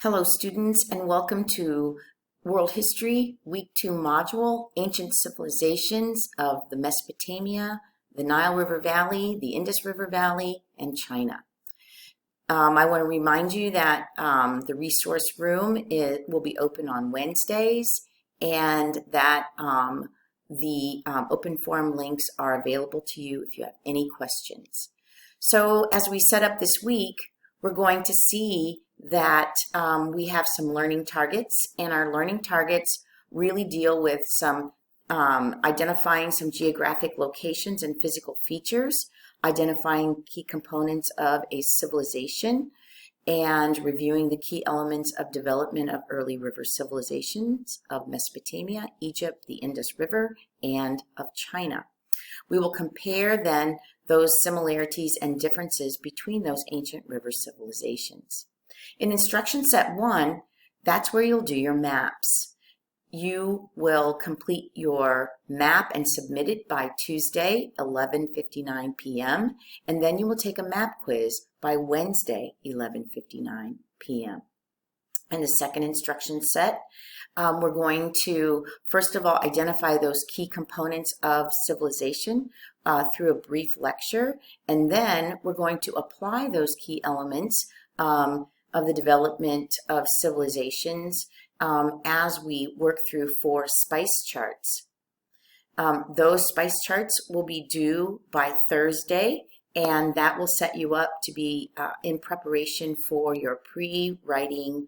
Hello students, and welcome to World History Week 2 module, Ancient Civilizations of the Mesopotamia, the Nile River Valley, the Indus River Valley, and China. I want to remind you that the resource room will be open on Wednesdays, and that the open forum links are available to you if you have any questions. So as we set up this week, we're going to see that we have some learning targets, and our learning targets really deal with some identifying some geographic locations and physical features, identifying key components of a civilization, and reviewing the key elements of development of early river civilizations of Mesopotamia, Egypt, the Indus River, and of China. We will compare then those similarities and differences between those ancient river civilizations. In instruction set 1, that's where you'll do your maps. You will complete your map and submit it by Tuesday, 11:59 p.m., and then you will take a map quiz by Wednesday, 11:59 p.m. In the second instruction set, we're going to, first of all, identify those key components of civilization through a brief lecture, and then we're going to apply those key elements of the development of civilizations as we work through 4 spice charts. Those spice charts will be due by Thursday, and that will set you up to be in preparation for your pre-writing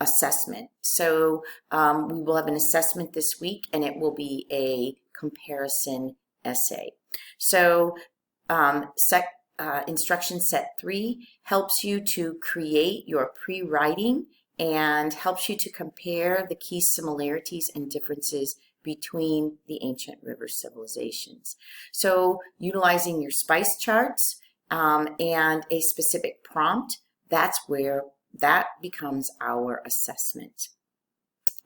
assessment. So we will have an assessment this week, and it will be a comparison essay. So instruction set 3 helps you to create your pre-writing and helps you to compare the key similarities and differences between the ancient river civilizations. So utilizing your spice charts and a specific prompt, that's where that becomes our assessment.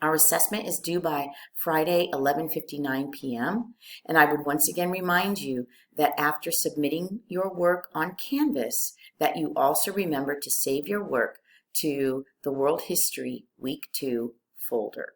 Our assessment is due by Friday, 11:59 p.m. And I would once again remind you that after submitting your work on Canvas, that you also remember to save your work to the World History Week 2 folder.